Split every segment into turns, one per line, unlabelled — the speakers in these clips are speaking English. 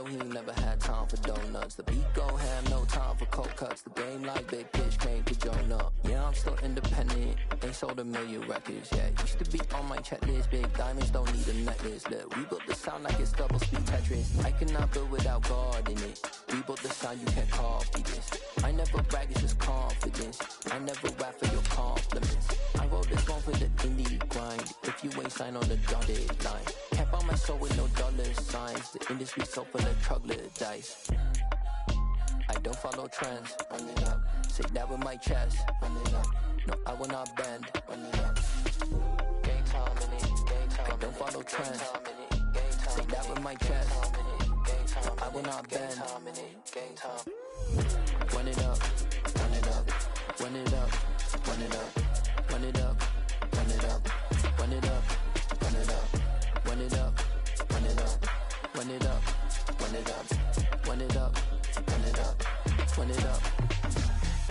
know he never had time for donuts. The beat go ham, no time for cold cuts. The game like big pitch came to Jonah. Yeah, I'm still independent, ain't sold a million records yet. Used to be on my checklist, big diamonds don't need a necklace. Look, we built the sound like it's double speed Tetris. I cannot build without God in it. We built the sound, you can't copy this. I never brag, it's just confidence. I never rap for your compliments. I wrote this one for the indie grind. If you ain't signed on the dotted line, can't buy my soul with no dollar signs. The industry so full of troglodytes. I don't follow trends. Run it up. Say that with my chest. Run it up. No, I will not bend. Run it up. Game time in it. Game time. I don't follow trends. Say that with my chest. No, I will not bend. Game time. Run it up. Run it up. Run it up. Run it up. Run it up. Run it up. Run it up. Run it up. Run it up. Run it up. Run it up. Run it up. Run it up. Run it up. Run it up.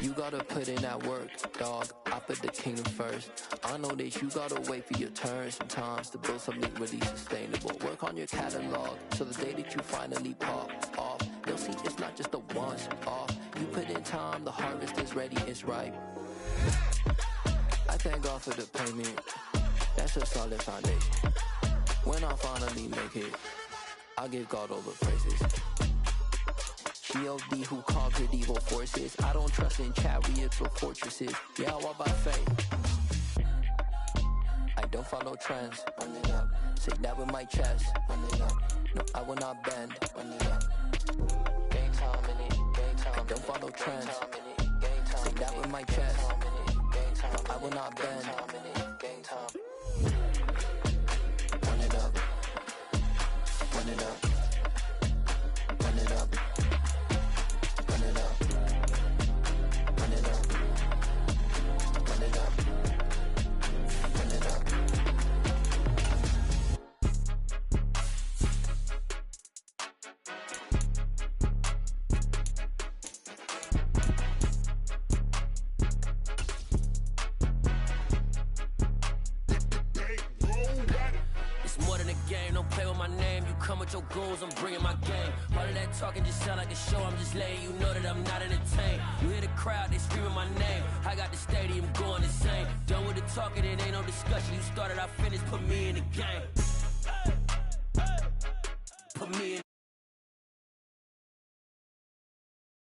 You gotta put in that work, dog. I put the kingdom first. I know that you gotta wait for your turn sometimes to build something really sustainable. Work on your catalog so the day that you finally pop off, you'll see it's not just a once off. You put in time, the harvest is ready, it's ripe. I thank God for the payment. That's a solid foundation. When I finally make it, I'll give God all the praises. G.O.D. who conquered evil forces. I don't trust in chariots or fortresses. Yeah, I walk by faith. I don't follow trends. Run it up. Say that with my chest. Run it up. No, I will not bend. Run it up. Game time in it. Game time. I don't follow trends. Say that with my chest. No, I will not bend. Game time. Run it up. Run it up. Run it up. Run it up. Run it up. Run it up. Run it up.
It's more than a game, don't play with my name. You come with your goals, I'm bringing my game. All of that talking just sound like a show, I'm just letting you know that I'm not entertained. You hear the crowd, they screaming my name. I got the stadium going insane. Done with the talking, it ain't no discussion. You started, I finished, put me in the game. Put me in.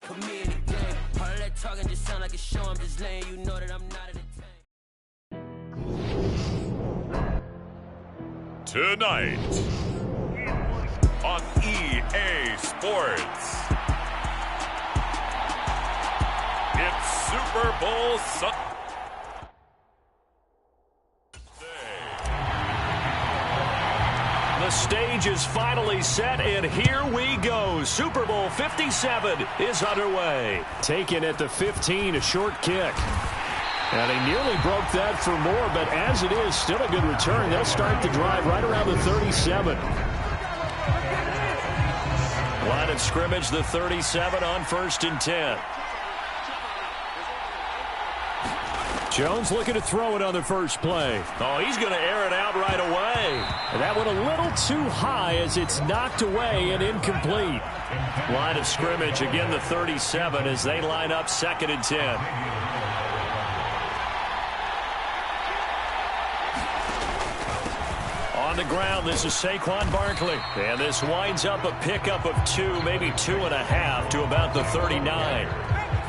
Put me in the game. All of that talking just sound like a show, I'm just letting you know that I'm not entertained.
Tonight on EA Sports, it's Super Bowl Sunday.
The stage is finally set, and here we go. Super Bowl 57 is underway. Taken at the 15, a short kick. And he nearly broke that for more, but as it is, still a good return. They'll start the drive right around the 37. Line of scrimmage, the 37 on 1st and 10. Jones looking to throw it on the first play. Oh, he's going to air it out right away. And that one a little too high as it's knocked away and incomplete. Line of scrimmage, again the 37 as they line up 2nd and 10. On the ground, this is Saquon Barkley. And this winds up a pickup of 2, maybe 2.5 to about the 39.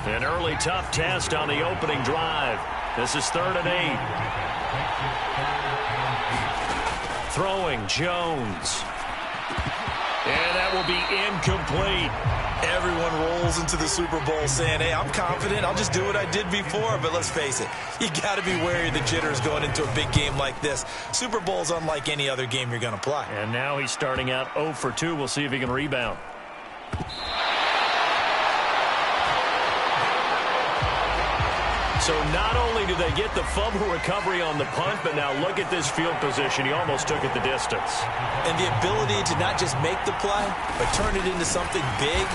An early tough test on the opening drive. This is 3rd and 8. Throwing Jones. And that will be incomplete.
Everyone rolls into the Super Bowl saying, hey, I'm confident. I'll just do what I did before. But let's face it, you got to be wary of the jitters going into a big game like this. Super Bowl's unlike any other game you're going to play.
And now he's starting out 0 for 2. We'll see if he can rebound. So not only do they get the fumble recovery on the punt, but now look at this field position. He almost took it the distance.
And the ability to not just make the play, but turn it into something big,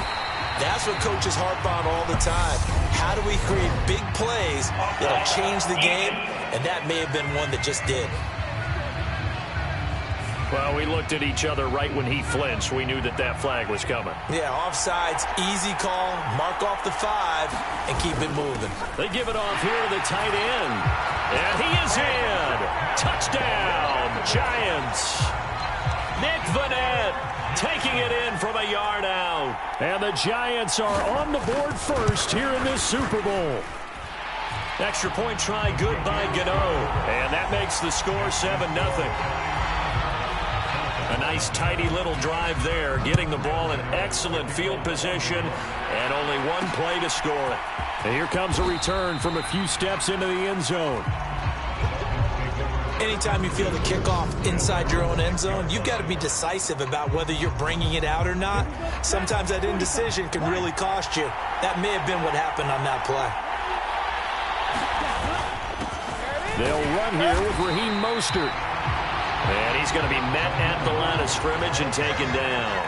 that's what coaches harp on all the time. How do we create big plays that'll change the game? And that may have been one that just did.
Well, we looked at each other right when he flinched. We knew that that flag was coming.
Yeah, offsides, easy call, mark off the 5, and keep it moving.
They give it off here to the tight end. And he is in. Touchdown, Giants. Nick Vanette taking it in from a yard out. And the Giants are on the board first here in this Super Bowl. Extra point try good by Gano. And that makes the score 7-0. A nice, tidy little drive there, getting the ball in excellent field position, and only one play to score it. And here comes a return from a few steps into the end zone.
Anytime you feel the kickoff inside your own end zone, you've got to be decisive about whether you're bringing it out or not. Sometimes that indecision can really cost you. That may have been what happened on that play.
They'll run here with Raheem Mostert. And he's going to be met at the line of scrimmage and taken down.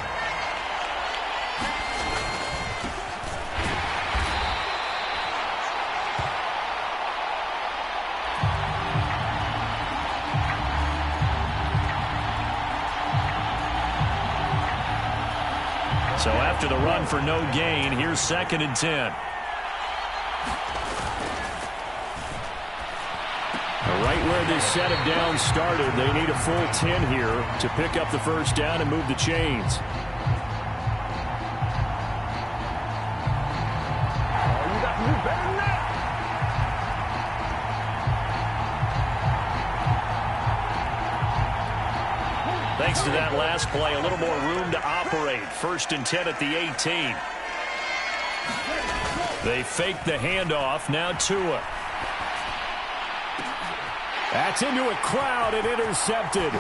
So after the run for no gain, here's 2nd and 10. Right where this set of downs started, they need a full 10 here to pick up the first down and move the chains. Thanks to that last play, a little more room to operate. 1st and 10 at the 18. They fake the handoff. Now Tua. That's into a crowd and intercepted.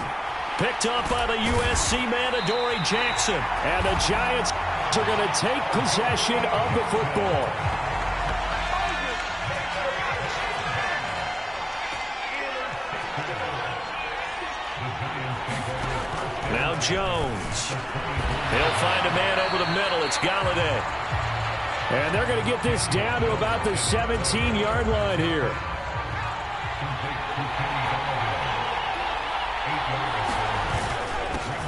Picked up by the USC man, Adoree Jackson. And the Giants are going to take possession of the football. Now Jones. He'll find a man over the middle. It's Galladay. And they're going to get this down to about the 17-yard line here.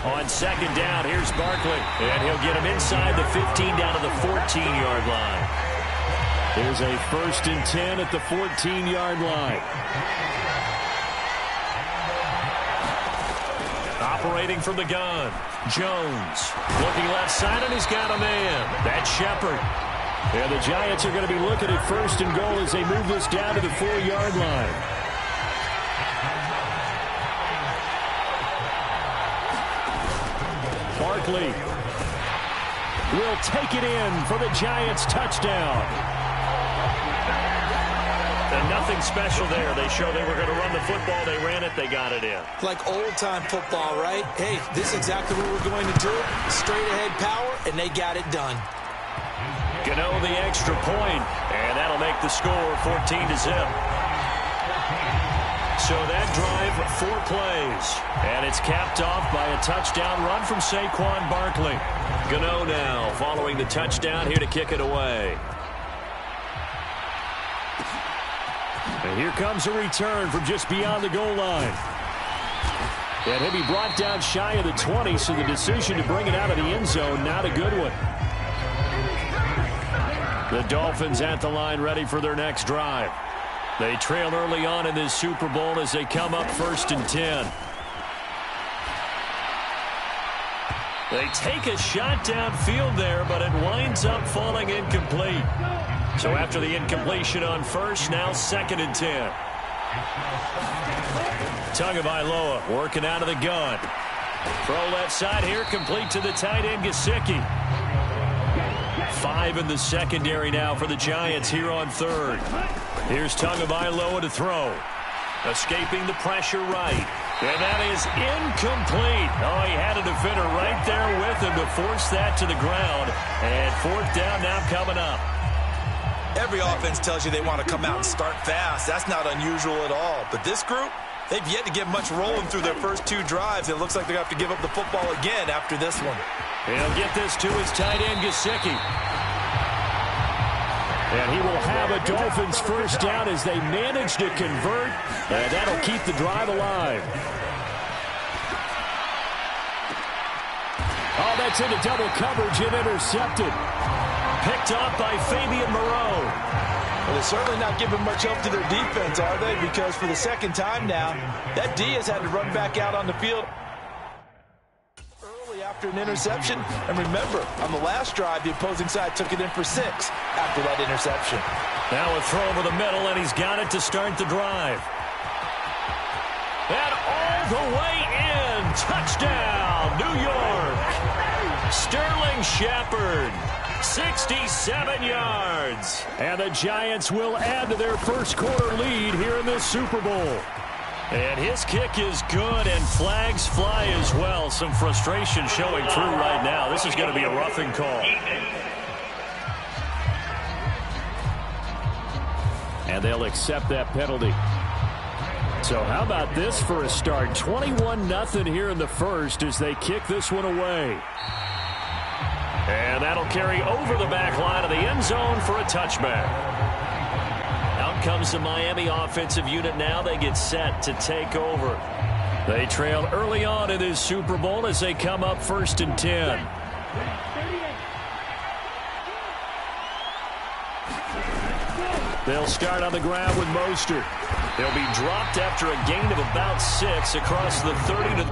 On 2nd down, here's Barkley. And he'll get him inside the 15 down to the 14-yard line. There's a 1st and 10 at the 14-yard line. Operating from the gun. Jones looking left side, and he's got a man. That's Shepard. And the Giants are going to be looking at 1st and goal as they move this down to the 4-yard line. Barkley will take it in for the Giants touchdown. And nothing special there. They showed they were going to run the football. They ran it. They got it in.
Like old-time football, right? Hey, this is exactly what we're going to do. Straight-ahead power, and they got it done.
Gano the extra point, and that'll make the score 14-0. So that drive, 4 plays. And it's capped off by a touchdown run from Saquon Barkley. Gano now following the touchdown here to kick it away. And here comes a return from just beyond the goal line. And he'll be brought down shy of the 20, so the decision to bring it out of the end zone, not a good one. The Dolphins at the line ready for their next drive. They trail early on in this Super Bowl as they come up 1st and 10. They take a shot downfield there, but it winds up falling incomplete. So after the incompletion on 1st, now 2nd and 10. Tagovailoa working out of the gun. Throw left side here, complete to the tight end, Gesicki. 5 in the secondary now for the Giants here on 3rd. Here's Tagovailoa to throw. Escaping the pressure right. And that is incomplete. Oh, he had a defender right there with him to force that to the ground. And 4th down now coming up.
Every offense tells you they want to come out and start fast. That's not unusual at all. But this group, they've yet to get much rolling through their first 2 drives. It looks like they're going to have to give up the football again after this one.
He'll get this to his tight end, Gesicki. And he will have a Dolphins first down as they manage to convert. And that'll keep the drive alive. Oh, that's into double coverage and intercepted. Picked off by Fabian Moreau.
Well, they're certainly not giving much help to their defense, are they? Because for the second time now, that D has had to run back out on the field early after an interception. And remember, on the last drive, the opposing side took it in for 6 after that interception.
Now a throw over the middle, and he's got it to start the drive. And all the way in. Touchdown, New York. Sterling Shepard, 67 yards. And the Giants will add to their first quarter lead here in this Super Bowl. And his kick is good, and flags fly as well. Some frustration showing through right now. This is going to be a roughing call. And they'll accept that penalty. So how about this for a start? 21-0 here in the first as they kick this one away. And that'll carry over the back line of the end zone for a touchback. Out comes the Miami offensive unit now. They get set to take over. They trail early on in this Super Bowl as they come up 1st and 10. They'll start on the ground with Mostert. They'll be dropped after a gain of about 6 across the 30 to the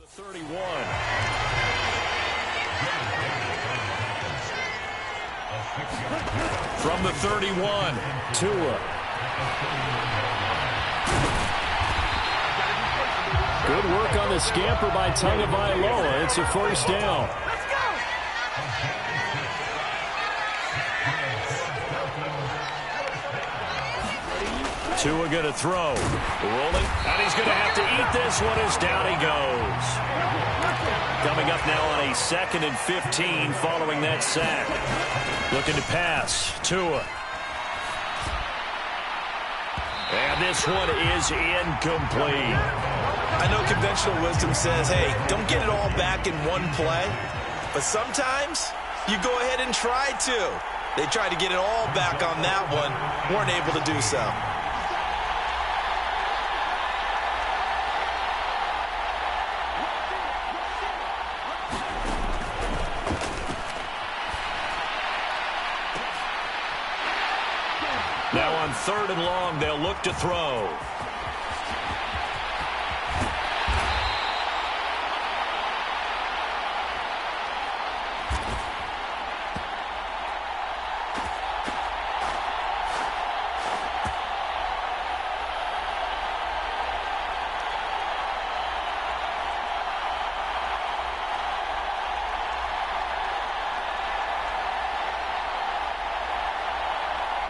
31. From the 31, Tua. Good work on the scamper by Tagovailoa. It's a first down.
Let's go!
Tua going to throw. Rolling. And he's going to have to eat this one as down he goes. Coming up now on a 2nd and 15 following that sack. Looking to pass. Tua. And this one is incomplete.
I know conventional wisdom says, hey, don't get it all back in one play. But sometimes you go ahead and try to. They tried to get it all back on that one. Weren't able to do so.
Now on 3rd and long, they'll look to throw.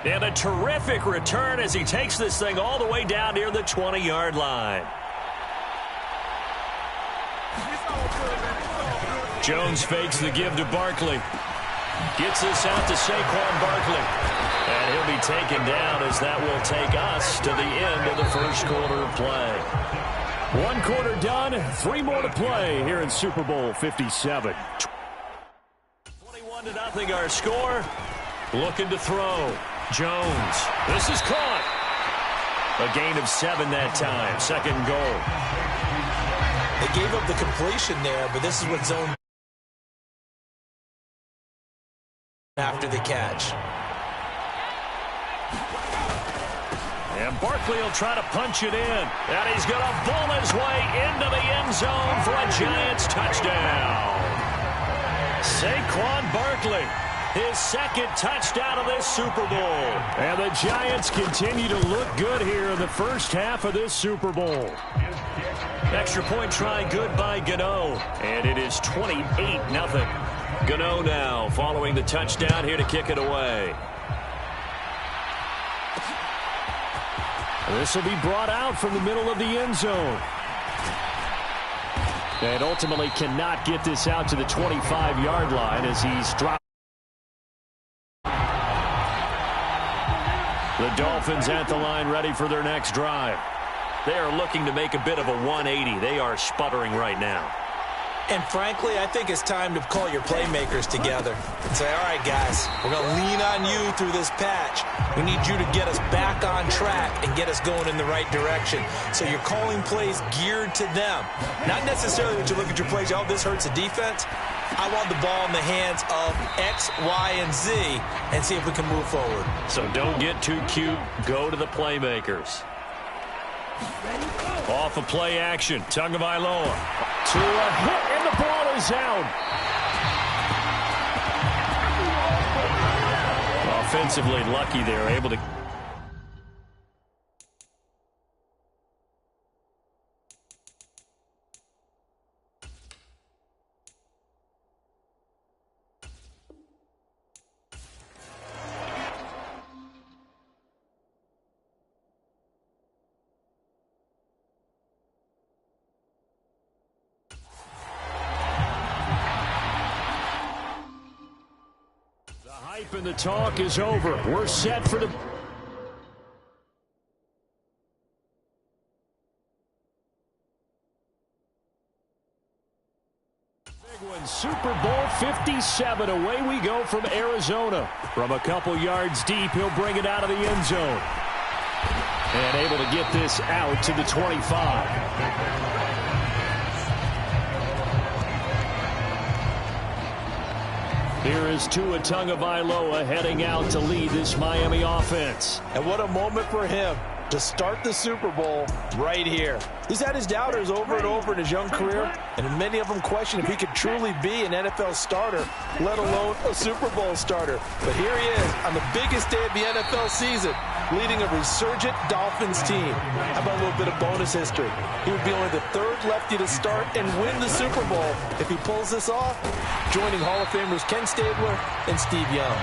And a terrific return as he takes this thing all the way down near the 20-yard line. Jones fakes the give to Barkley. Gets this out to Saquon Barkley. And he'll be taken down as that will take us to the end of the first quarter of play. 1 quarter done, 3 more to play here in Super Bowl 57. 21-0 our score. Looking to throw. Jones. This is caught. A gain of 7 that time. 2nd and goal.
They gave up the completion there, but this is what zone after the catch.
And Barkley will try to punch it in. And he's going to bull his way into the end zone for a Giants touchdown. Saquon Barkley. His 2nd touchdown of this Super Bowl. And the Giants continue to look good here in the first half of this Super Bowl. Extra point try good by Gano. And it is 28-0. Gano now following the touchdown here to kick it away. This will be brought out from the middle of the end zone. And ultimately cannot get this out to the 25-yard line as he's dropped. The Dolphins at the line ready for their next drive. They are looking to make a bit of a 180. They are sputtering right now.
And frankly, I think it's time to call your playmakers together and say, all right, guys, we're going to lean on you through this patch. We need you to get us back on track and get us going in the right direction. So you're calling plays geared to them. Not necessarily that you look at your plays, oh, this hurts the defense. I want the ball in the hands of X, Y, and Z and see if we can move forward.
So don't get too cute. Go to the playmakers. Off of play action. Tagovailoa to a hit, and the ball is out. Offensively lucky they're able to. And the talk is over. We're set for the big one. Super Bowl 57. Away we go from Arizona. From a couple yards deep, he'll bring it out of the end zone. And able to get this out to the 25. Here is Tua Tagovailoa heading out to lead this Miami offense.
And what a moment for him to start the Super Bowl right here. He's had his doubters over and over in his young career, and many of them question if he could truly be an NFL starter, let alone a Super Bowl starter. But here he is on the biggest day of the NFL season, leading a resurgent Dolphins team. How about a little bit of bonus history? He would be only the third lefty to start and win the Super Bowl if he pulls this off, joining Hall of Famers Ken Stabler and Steve Young.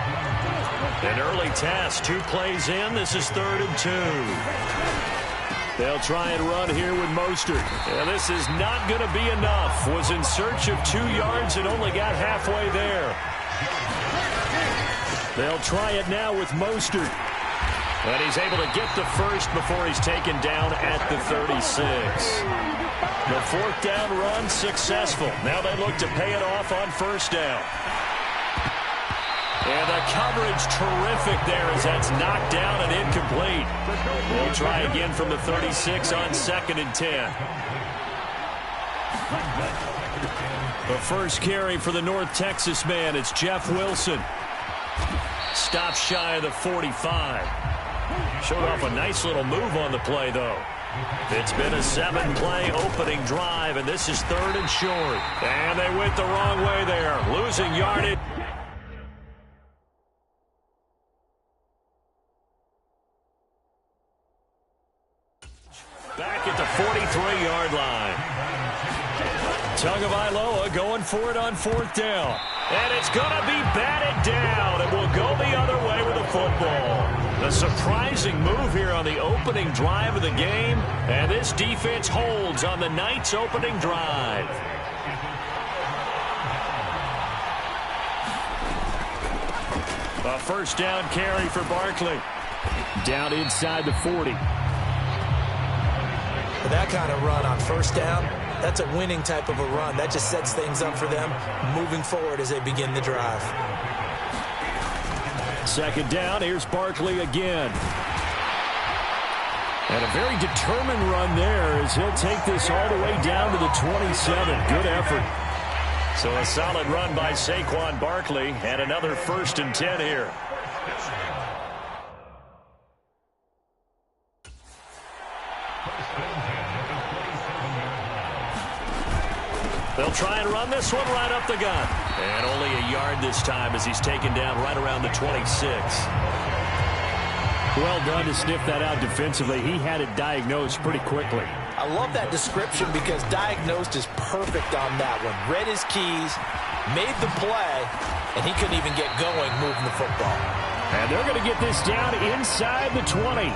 An early task, 2 plays in. This is 3rd and 2. They'll try and run here with Mostert. And this is not going to be enough. Was in search of 2 yards and only got halfway there. They'll try it now with Mostert. And he's able to get the first before he's taken down at the 36. The 4th down run successful. Now they look to pay it off on 1st down. And the coverage terrific there as that's knocked down and incomplete. They'll try again from the 36 on 2nd and 10. The first carry for the North Texas man, it's Jeff Wilson. Stops shy of the 45. Showed off a nice little move on the play, though. It's been a 7-play opening drive, and this is 3rd and short. And they went the wrong way there, losing yardage. Back at the 43-yard line. Tagovailoa going for it on 4th down. And it's going to be batted down. It will go the other way with the football. A surprising move here on the opening drive of the game. And this defense holds on the night's opening drive. A 1st down carry for Barkley. Down inside the 40.
That kind of run on 1st down, that's a winning type of a run. That just sets things up for them moving forward as they begin the drive.
2nd down, here's Barkley again. And a very determined run there as he'll take this all the way down to the 27. Good effort. So a solid run by Saquon Barkley and another 1st and 10 here. They'll try and run this one right up the gut. And only a yard this time as he's taken down right around the 26. Well done to sniff that out defensively. He had it diagnosed pretty quickly.
I love that description because diagnosed is perfect on that one. Read his keys, made the play, and he couldn't even get going moving the football.
And they're going to get this down inside the 20.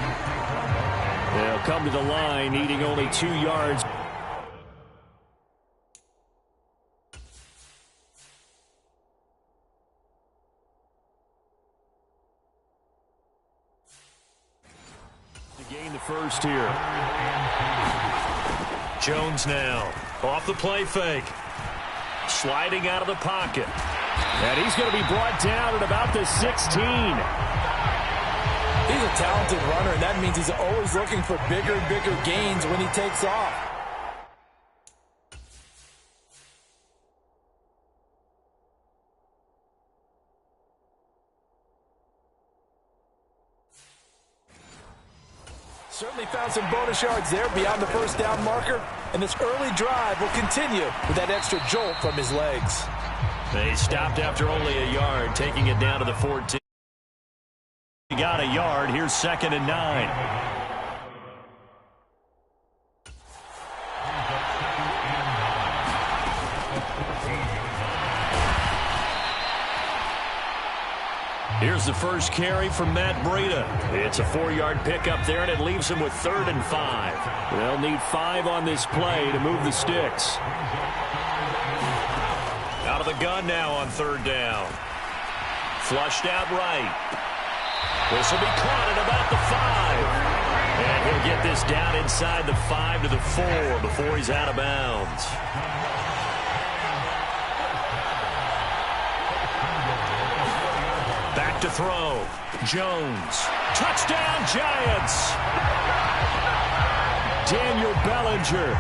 They'll come to the line needing only 2 yards. Gain the first here. Jones now off the play fake. Sliding out of the pocket. And he's going to be brought down at about the 16.
He's a talented runner, and that means he's always looking for bigger and bigger gains when he takes off. Certainly found some bonus yards there beyond the first down marker, and this early drive will continue with that extra jolt from his legs.
They stopped after only a yard, taking it down to the 14. He got a yard. Here's 2nd and 9. Here's the first carry from Matt Breida. It's a 4-yard pickup there, and it leaves him with 3rd and 5. They'll need 5 on this play to move the sticks. Out of the gun now on 3rd down. Flushed out right. This will be caught at about the 5. And he'll get this down inside the 5 to the 4 before he's out of bounds. Back to throw. Jones. Touchdown, Giants! Daniel Bellinger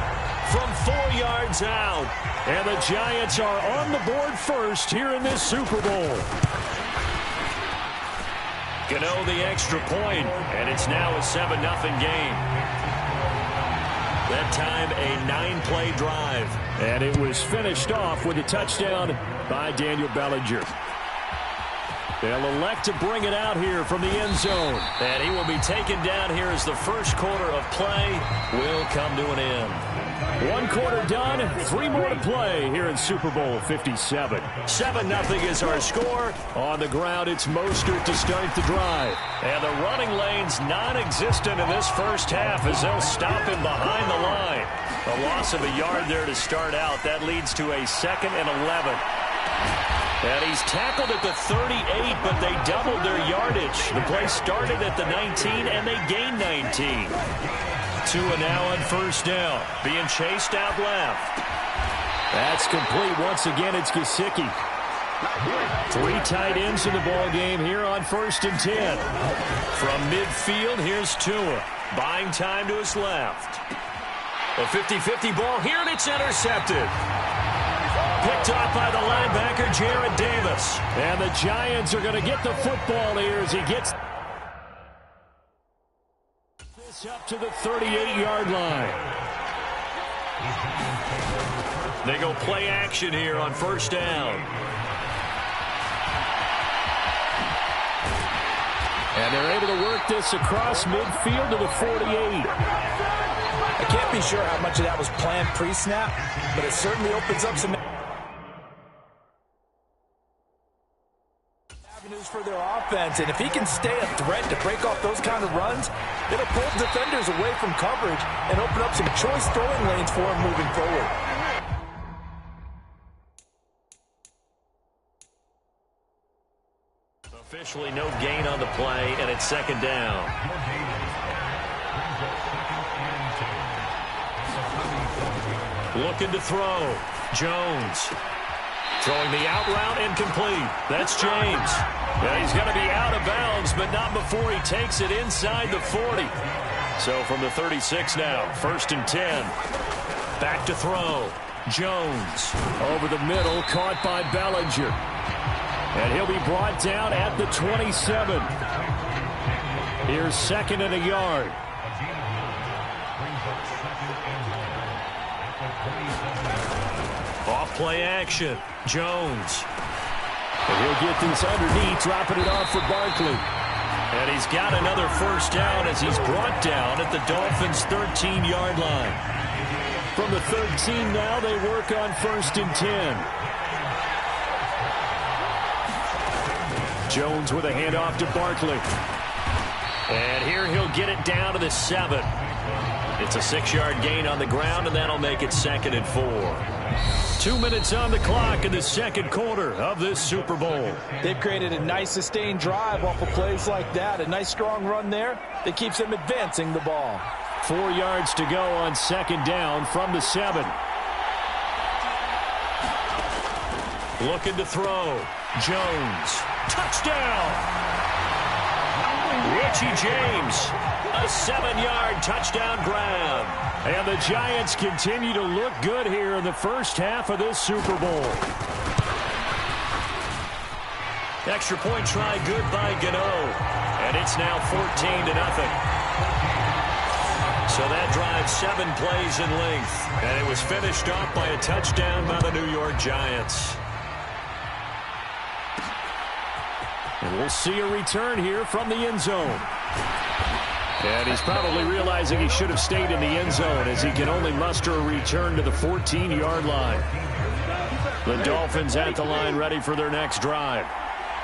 from 4 yards out. And the Giants are on the board first here in this Super Bowl. Gano the extra point, and it's now a 7-0 game. That time a 9-play drive. And it was finished off with a touchdown by Daniel Bellinger. They'll elect to bring it out here from the end zone. And he will be taken down here as the first quarter of play will come to an end. 1 quarter done, 3 more to play here in Super Bowl 57. 7-0 is our score. On the ground, it's Mostert to start the drive. And the running lane's non-existent in this first half as they'll stop him behind the line. A loss of a yard there to start out. That leads to a 2nd and 11. And he's tackled at the 38, but they doubled their yardage. The play started at the 19, and they gained 19. Tua now on 1st down, being chased out left. That's complete. Once again, it's Gesicki. 3 tight ends in the ball game here on 1st and 10. From midfield, here's Tua. Buying time to his left. A 50-50 ball here, and it's intercepted. Picked off by the linebacker, Jarrad Davis. And the Giants are going to get the football here as he gets this up to the 38-yard line. They go play action here on 1st down. And they're able to work this across midfield to the 48.
I can't be sure how much of that was planned pre-snap, but it certainly opens up some avenues for their offense. And if he can stay a threat to break off those kind of runs, it'll pull defenders away from coverage and open up some choice throwing lanes for him moving forward.
Officially no gain on the play, and it's 2nd down. Looking to throw. Jones. Throwing the out route incomplete. That's James. Yeah, he's going to be out of bounds, but not before he takes it inside the 40. So from the 36 now, 1st and 10. Back to throw. Jones. Over the middle, caught by Bellinger. And he'll be brought down at the 27. Here's 2nd and a yard. Off play action. Jones. And he'll get this underneath, dropping it off for Barkley. And he's got another 1st down as he's brought down at the Dolphins' 13-yard line. From the 13 now, they work on 1st and 10. Jones with a handoff to Barkley. And here he'll get it down to the 7. It's a 6-yard gain on the ground, and that'll make it 2nd and 4. 2 minutes on the clock in the 2nd quarter of this Super Bowl.
They've created a nice sustained drive off of plays like that. A nice strong run there that keeps them advancing the ball.
4 yards to go on 2nd down from the 7. Looking to throw. Jones. Touchdown! Richie James. A 7-yard touchdown grab. And the Giants continue to look good here in the first half of this Super Bowl. Extra point try good by Gano. And it's now 14-0. So that drives 7 plays in length. And it was finished off by a touchdown by the New York Giants. And we'll see a return here from the end zone. And he's probably realizing he should have stayed in the end zone as he can only muster a return to the 14-yard line. The Dolphins at the line ready for their next drive.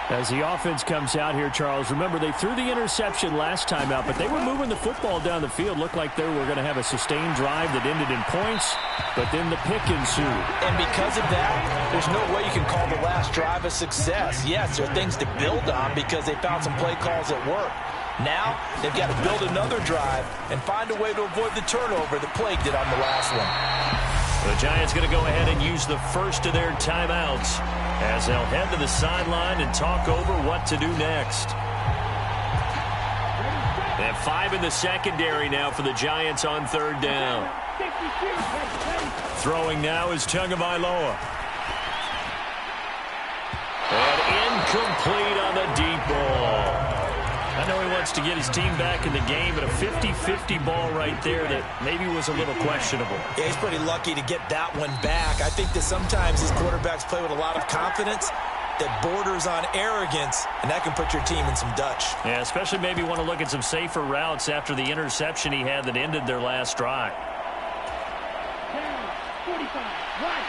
As the offense comes out here, Charles, remember they threw the interception last time out, but they were moving the football down the field. Looked like they were going to have a sustained drive that ended in points, but then the pick ensued.
And because of that, there's no way you can call the last drive a success. Yes, there are things to build on because they found some play calls that work. Now, they've got to build another drive and find a way to avoid the turnover that plagued it on the last one.
The Giants going to go ahead and use the first of their timeouts as they'll head to the sideline and talk over what to do next. They have 5 in the secondary now for the Giants on third down. Throwing now is Tagovailoa. And incomplete on the deep ball. I know he wants to get his team back in the game, but a 50-50 ball right there that maybe was a little questionable.
Yeah, he's pretty lucky to get that one back. I think that sometimes these quarterbacks play with a lot of confidence that borders on arrogance, and that can put your team in some Dutch.
Yeah, especially maybe want to look at some safer routes after the interception he had that ended their last drive.
45, right.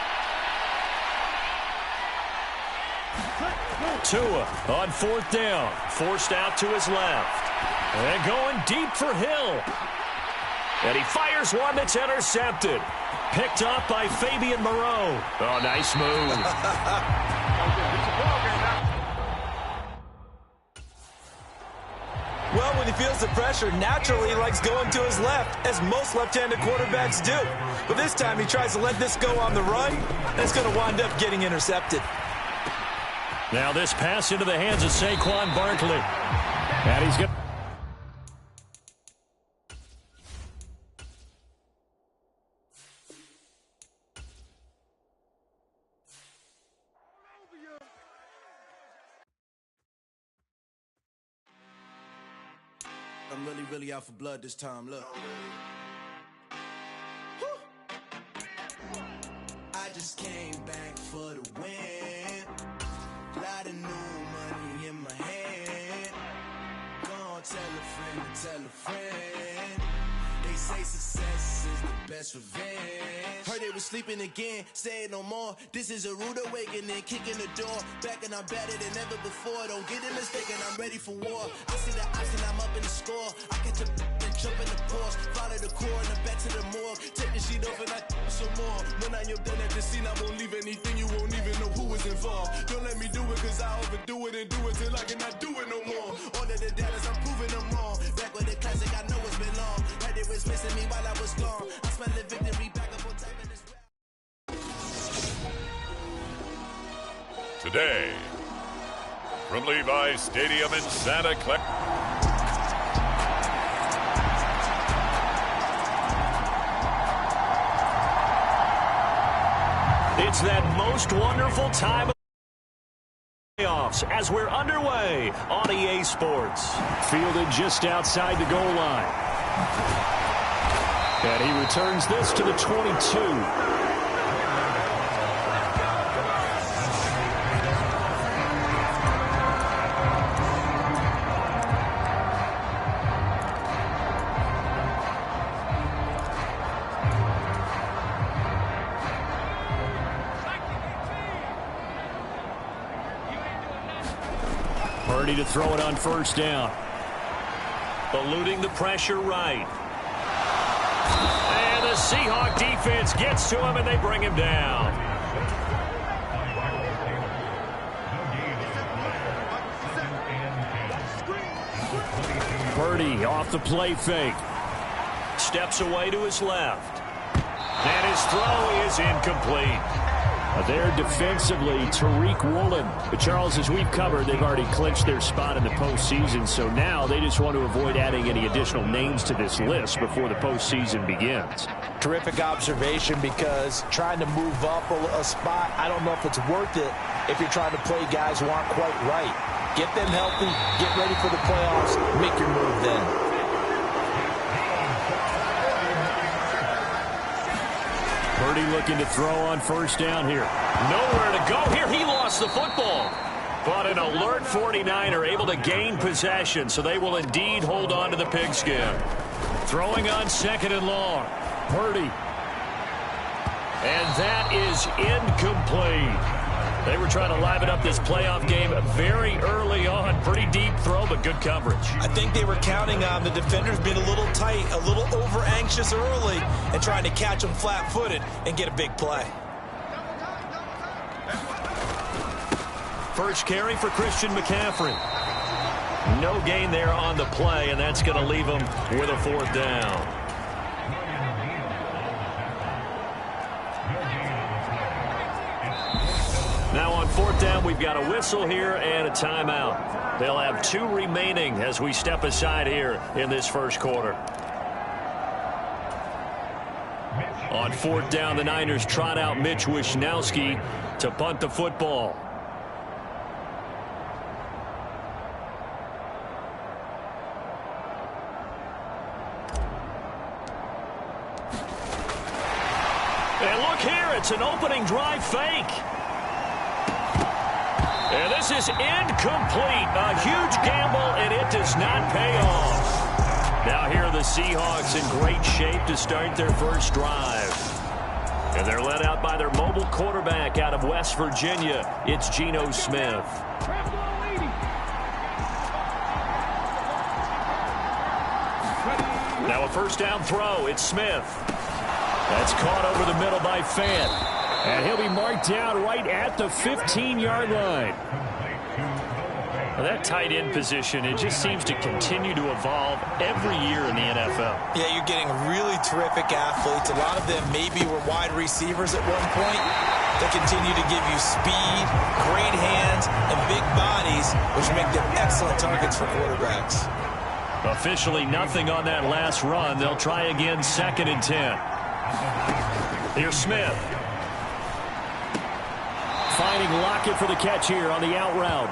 Tua on fourth down, forced out to his left. And going deep for Hill. And he fires one that's intercepted. Picked up by Fabian Moreau. Oh, nice move.
Well, when he feels the pressure, naturally he likes going to his left, as most left-handed quarterbacks do. But this time he tries to let this go on the run, and it's going to wind up getting intercepted.
Now this pass into the hands of Saquon Barkley. And he's got...
I'm really out for blood this time, look. I just came back for the win. Lot of new money in my hand. Gonna tell a friend to tell a friend. They say success is the best revenge. Heard they was sleeping again, say it no more. This is a rude awakening, kicking the door. Back and I'm better than ever before. Don't get it mistaken, I'm ready for war. I see the option, I'm up in the score. I catch a and jump in the Porsche. Follow the core and back to the morgue. Take the sheet off and I some more. When I'm done at the scene, I won't leave anything. You won't even know who is involved. Don't let me do it, cause I overdo it and do it till I cannot do it no more. All of the doubters, I'm proving them wrong. Back with the classic, I know it's been long. Heard it was missing me while I was gone. I smell the victory back up on top of this rap.
Today, from Levi's Stadium in Santa Clara.
It's that most wonderful time of playoffs as we're underway on EA Sports. Fielded just outside the goal line. And he returns this to the 22. Purdy to throw it on first down. Eluding the pressure right. And the Seahawk defense gets to him and they bring him down. Purdy off the play fake. Steps away to his left. And his throw is incomplete. There defensively, Tariq Woolen. But Charles, as we've covered, they've already clinched their spot in the postseason, so now they just want to avoid adding any additional names to this list before the postseason begins.
Terrific observation, because trying to move up a spot, I don't know if it's worth it if you're trying to play guys who aren't quite right. Get them healthy, get ready for the playoffs, make your move then.
Purdy looking to throw on first down here. Nowhere to go here. He lost the football. But an alert 49er able to gain possession, so they will indeed hold on to the pigskin. Throwing on second and long. Purdy. And that is incomplete. They were trying to liven up this playoff game very early on. Pretty deep throw, but good coverage.
I think they were counting on the defenders being a little tight, a little over-anxious early, and trying to catch them flat-footed and get a big play.
First carry for Christian McCaffrey. No gain there on the play, and that's going to leave him with a fourth down. Now on fourth down, we've got a whistle here and a timeout. They'll have 2 remaining as we step aside here in this first quarter. On fourth down, the Niners trot out Mitch Wishnowsky to punt the football. And look here, it's an opening drive fake. And this is incomplete. A huge gamble, and it does not pay off. Now here are the Seahawks in great shape to start their first drive. And they're led out by their mobile quarterback out of West Virginia. It's Geno Smith. Now a first down throw. It's Smith. That's caught over the middle by Fant. And he'll be marked down right at the 15-yard line. Well, that tight end position, it just seems to continue to evolve every year in the NFL.
Yeah, you're getting really terrific athletes. A lot of them maybe were wide receivers at one point. They continue to give you speed, great hands, and big bodies, which make them excellent targets for quarterbacks.
Officially nothing on that last run. They'll try again, 2nd and 10. Here's Smith. Finding Lockett for the catch here on the out route.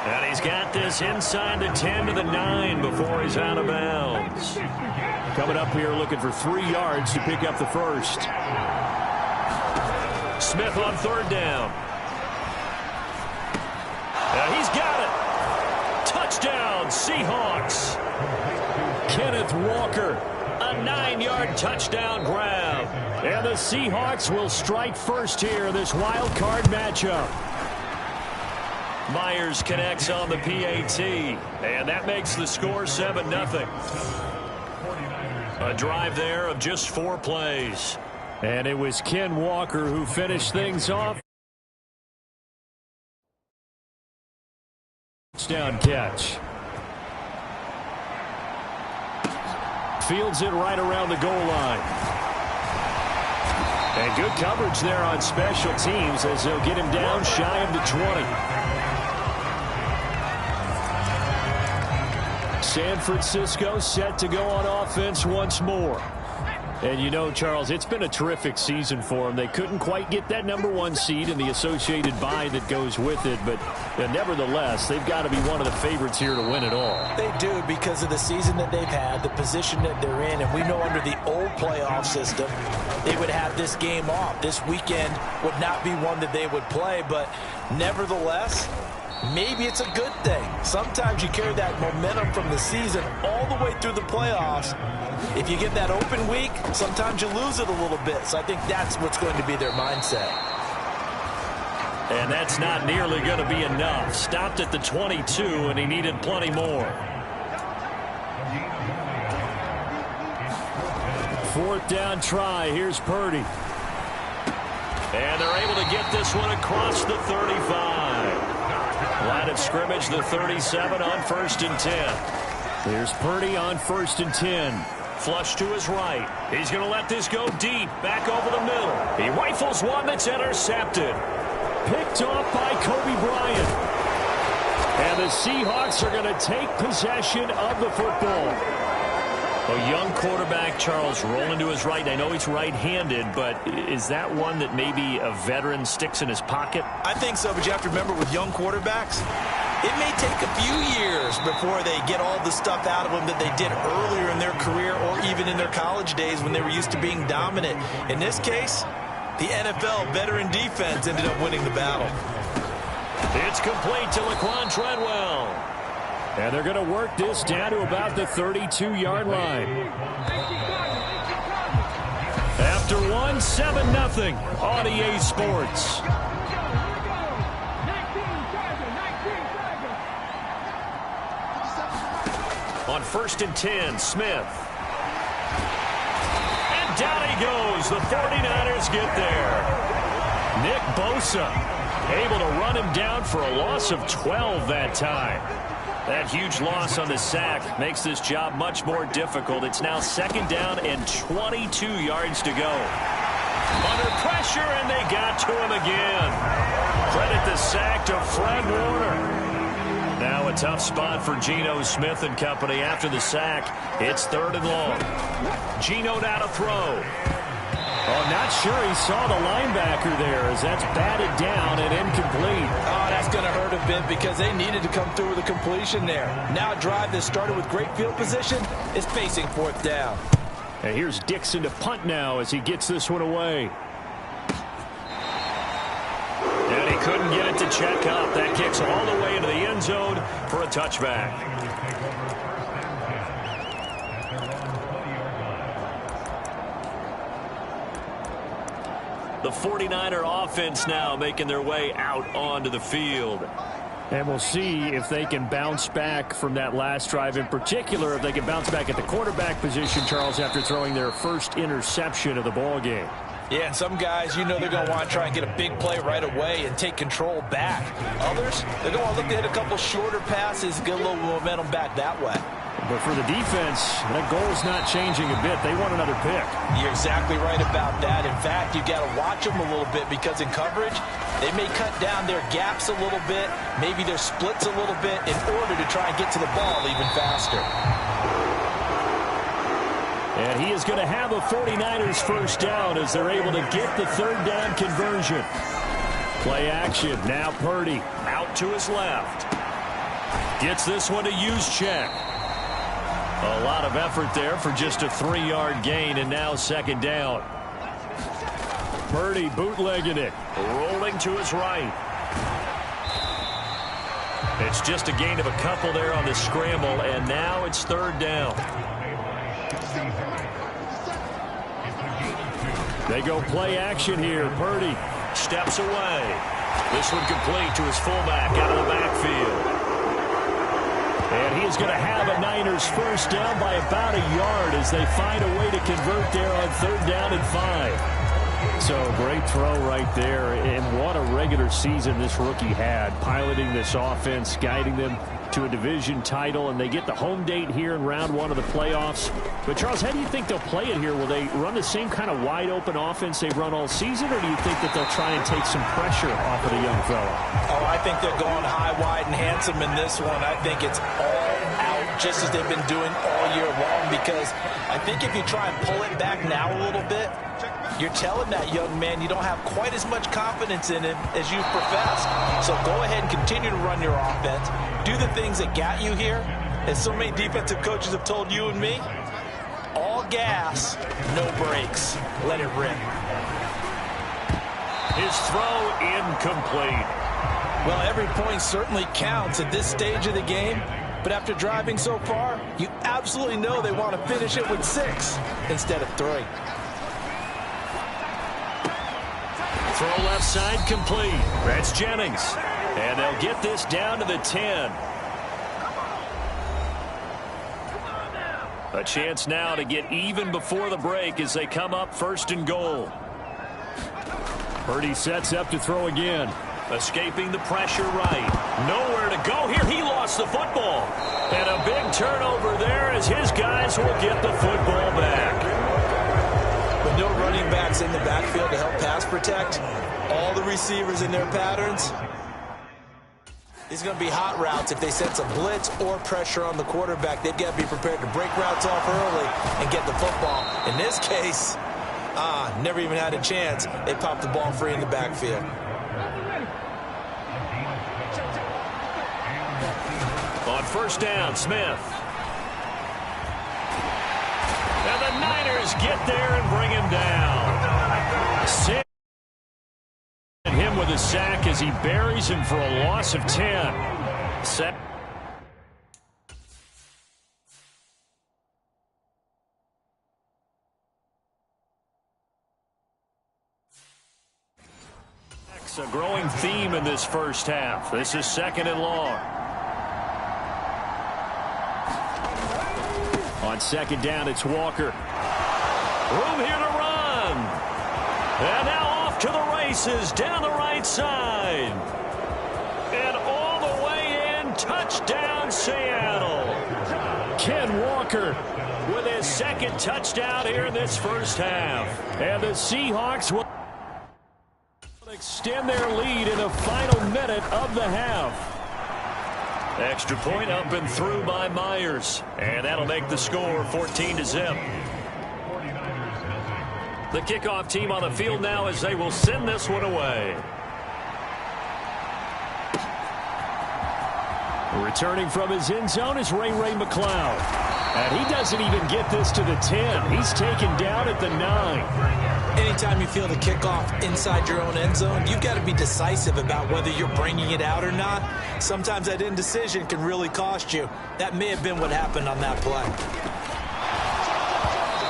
And he's got this inside the 10 to the 9 before he's out of bounds. Coming up here looking for 3 yards to pick up the first. Smith on third down. And he's got it. Touchdown, Seahawks. Kenneth Walker, a 9-yard touchdown grab. And the Seahawks will strike first here in this wild card matchup. Myers connects on the PAT, and that makes the score 7-0. A drive there of just 4 plays. And it was Ken Walker who finished things off. Touchdown catch. Fields it right around the goal line. And good coverage there on special teams as they'll get him down shy of the 20. San Francisco set to go on offense once more. And you know, Charles, it's been a terrific season for them. They couldn't quite get that #1 seed and the associated bye that goes with it. But nevertheless, they've got to be one of the favorites here to win it all.
They do, because of the season that they've had, the position that they're in. And we know under the old playoff system, they would have this game off. This weekend would not be one that they would play. But nevertheless, maybe it's a good thing. Sometimes you carry that momentum from the season all the way through the playoffs. If you get that open week, sometimes you lose it a little bit. So I think that's what's going to be their mindset.
And that's not nearly going to be enough. Stopped at the 22, and he needed plenty more. 4th down try. Here's Purdy. And they're able to get this one across the 35. Line of scrimmage, the 37 on 1st and 10. Here's Purdy on 1st and 10. flush to his right. He's going to let this go deep, back over the middle. He rifles one that's intercepted. Picked off by Kobe Bryant. And the Seahawks are going to take possession of the football. A young quarterback, Charles, rolling to his right. I know he's right-handed, but is that one that maybe a veteran sticks in his pocket?
I think so, but you have to remember with young quarterbacks, it may take a few years before they get all the stuff out of them that they did earlier in their career or even in their college days when they were used to being dominant. In this case, the NFL veteran defense ended up winning the battle.
It's complete to Laquan Treadwell. And they're going to work this down to about the 32-yard line. After one, 7-0 on EA Sports. On 1st and 10, Smith. And down he goes. The 49ers get there. Nick Bosa able to run him down for a loss of 12 that time. That huge loss on the sack makes this job much more difficult. It's now 2nd down and 22 yards to go. Under pressure, and they got to him again. Credit the sack to Fred Warner. Now a tough spot for Geno Smith and company after the sack. It's 3rd and long. Geno now to throw. Oh, not sure he saw the linebacker there as that's batted down and incomplete.
Oh, that's going to hurt a bit because they needed to come through with a completion there. Now a drive that started with great field position is facing 4th down.
And here's Dixon to punt now as he gets this one away. And he couldn't get it to check up. That kicks all the way into the end zone for a touchback. The 49er offense now making their way out onto the field. And we'll see if they can bounce back from that last drive, in particular if they can bounce back at the quarterback position, Charles, after throwing their first interception of the ball game.
Yeah, and some guys, you know they're going to want to try and get a big play right away and take control back. Others, they're going to look to hit a couple shorter passes, get a little momentum back that way.
But for the defense, that goal's not changing a bit. They want another pick.
You're exactly right about that. In fact, you've got to watch them a little bit because in coverage, they may cut down their gaps a little bit, maybe their splits a little bit in order to try and get to the ball even faster.
And he is going to have a 49ers first down as they're able to get the 3rd down conversion. Play action. Now Purdy out to his left. Gets this one to Juszczyk. A lot of effort there for just a 3-yard gain, and now 2nd down. Purdy bootlegging it, rolling to his right. It's just a gain of a couple there on the scramble, and now it's 3rd down. They go play action here. Purdy steps away. This one complete to his fullback out of the backfield. And he is going to have a Niners first down by about a yard as they find a way to convert there on 3rd down and 5. So great throw right there. And what a regular season this rookie had, piloting this offense, guiding them to a division title, and they get the home date here in round 1 of the playoffs. But, Charles, how do you think they'll play it here? Will they run the same kind of wide-open offense they've run all season, or do you think that they'll try and take some pressure off of the young fella?
Oh, I think they're going high, wide, and handsome in this one. I think it's all out just as they've been doing all year long because I think if you try and pull it back now a little bit, you're telling that young man you don't have quite as much confidence in him as you professed. So go ahead and continue to run your offense. Do the things that got you here. As so many defensive coaches have told you and me, all gas, no brakes. Let it rip.
His throw incomplete.
Well, every point certainly counts at this stage of the game. But after driving so far, you absolutely know they want to finish it with 6 instead of 3.
Throw left side complete. That's Jennings. And they'll get this down to the 10. A chance now to get even before the break as they come up 1st and goal. Purdy sets up to throw again. Escaping the pressure right. Nowhere to go here. He lost the football. And a big turnover there as his guys will get the football back.
With no running backs in the backfield to help pass protect, all the receivers in their patterns, these are going to be hot routes. If they sense a blitz or pressure on the quarterback, they've got to be prepared to break routes off early and get the football. In this case, never even had a chance. They popped the ball free in the backfield.
On first down, Smith. And the Niners get there and bring him down. And him with a sack as he buries him for a loss of 10. Set. It's a growing theme in this first half. This is 2nd and long. On 2nd down, it's Walker. Room here to run. And now off to the races down the right side. And all the way in, touchdown Seattle. Ken Walker with his 2nd touchdown here in this first half. And the Seahawks will extend their lead in the final minute of the half. Extra point up and through by Myers. And that'll make the score 14-0. The kickoff team on the field now as they will send this one away. Returning from his end zone is Ray McCloud. And he doesn't even get this to the 10. He's taken down at the 9.
Anytime you feel the kickoff inside your own end zone, you've got to be decisive about whether you're bringing it out or not. Sometimes that indecision can really cost you. That may have been what happened on that play.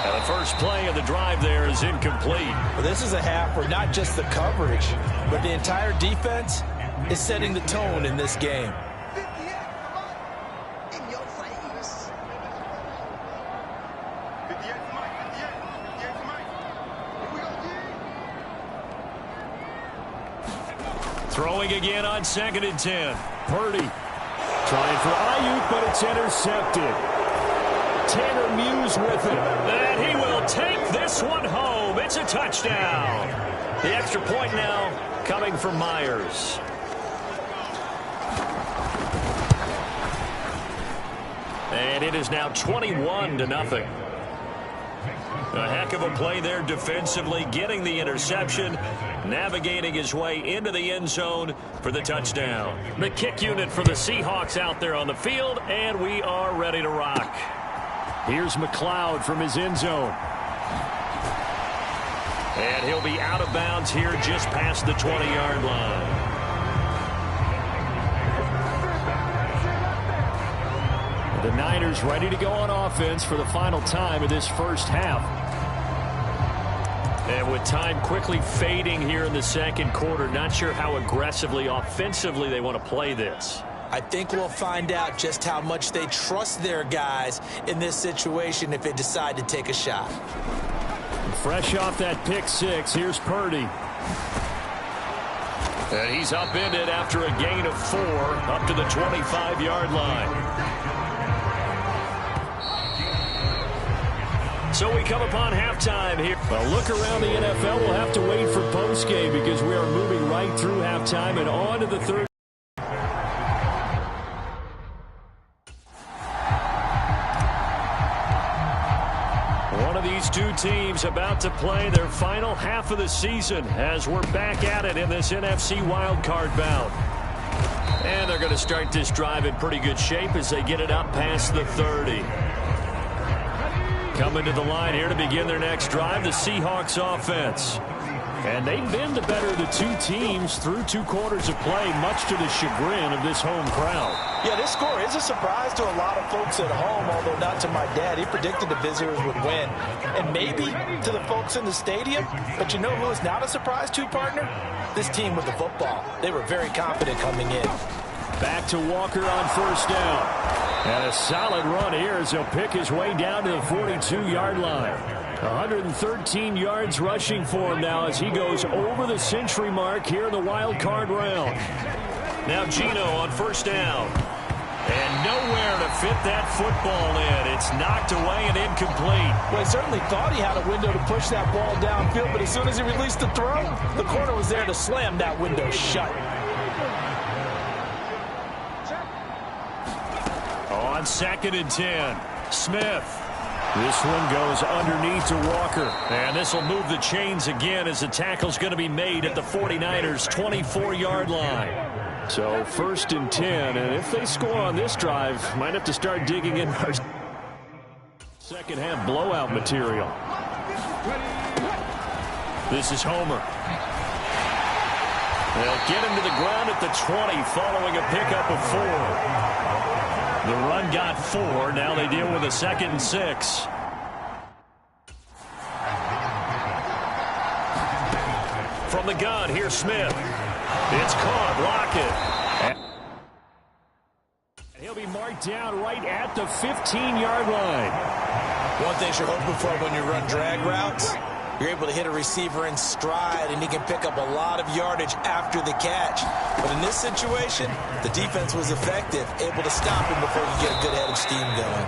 And the first play of the drive there is incomplete.
Well, this is a half where not just the coverage, but the entire defense is setting the tone in this game.
Throwing again on 2nd and 10. Purdy trying for Ayuk, but it's intercepted. Tanner Muse with it. And he will take this one home. It's a touchdown. The extra point now coming from Myers. And it is now 21-0. A heck of a play there defensively, getting the interception, navigating his way into the end zone for the touchdown. The kick unit for the Seahawks out there on the field, and we are ready to rock. Here's McCloud from his end zone. And he'll be out of bounds here just past the 20-yard line. The Niners ready to go on offense for the final time of this first half. And with time quickly fading here in the second quarter, not sure how aggressively, offensively they want to play this.
I think we'll find out just how much they trust their guys in this situation if they decide to take a shot.
Fresh off that pick six, here's Purdy. And he's upended after a gain of 4 up to the 25-yard line. So we come upon halftime here. A look around the NFL. We'll have to wait for postgame because we are moving right through halftime and on to the third. One of these two teams about to play their final half of the season as we're back at it in this NFC wildcard bout. And they're going to start this drive in pretty good shape as they get it up past the 30. Coming to the line here to begin their next drive, the Seahawks offense. And they've been the better of the two teams through 2 quarters of play, much to the chagrin of this home crowd.
Yeah, this score is a surprise to a lot of folks at home, although not to my dad. He predicted the Visitors would win. And maybe to the folks in the stadium. But you know who is not a surprise to, partner? This team with the football. They were very confident coming in.
Back to Walker on first down. And a solid run here as he'll pick his way down to the 42-yard line. 113 yards rushing for him now as he goes over the century mark here in the wild card round. Now Gino on first down. And nowhere to fit that football in. It's knocked away and incomplete.
Well, he certainly thought he had a window to push that ball downfield, but as soon as he released the throw, the corner was there to slam that window shut.
On 2nd and 10, Smith. This one goes underneath to Walker. And this will move the chains again as the tackle's going to be made at the 49ers' 24-yard line. So 1st and 10, and if they score on this drive, might have to start digging in our second half blowout material. This is Homer. They'll get him to the ground at the 20 following a pickup of 4. The run got 4. Now they deal with a 2nd and 6. From the gun, here's Smith. It's caught. Lockett. And he'll be marked down right at the 15-yard line.
One thing you're hoping for when you run drag routes, you're able to hit a receiver in stride, and he can pick up a lot of yardage after the catch. But in this situation, the defense was effective, able to stop him before he get a good head of steam going.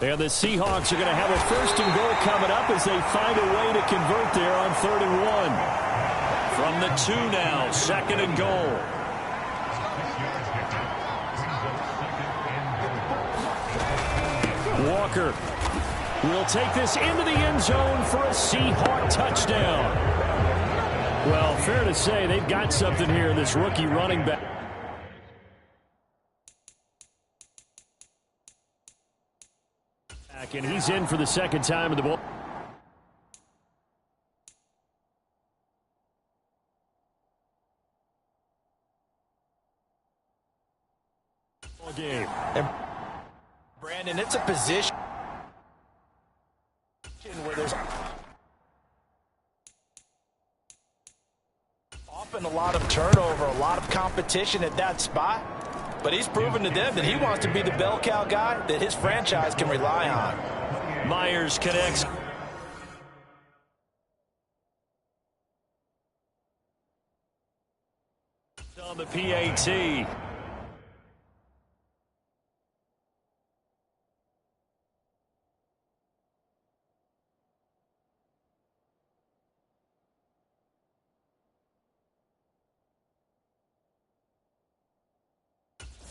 And the Seahawks are going to have a 1st and goal coming up as they find a way to convert there on 3rd and 1. From the 2 now, 2nd and goal. Walker will take this into the end zone for a Seahawk touchdown. Well, fair to say they've got something here in this rookie running back. And he's in for the 2nd time in the ball game.
And Brandon, it's a position where there's often a lot of turnover, a lot of competition at that spot. But he's proven to them that he wants to be the bell cow guy that his franchise can rely on.
Myers connects. On the PAT.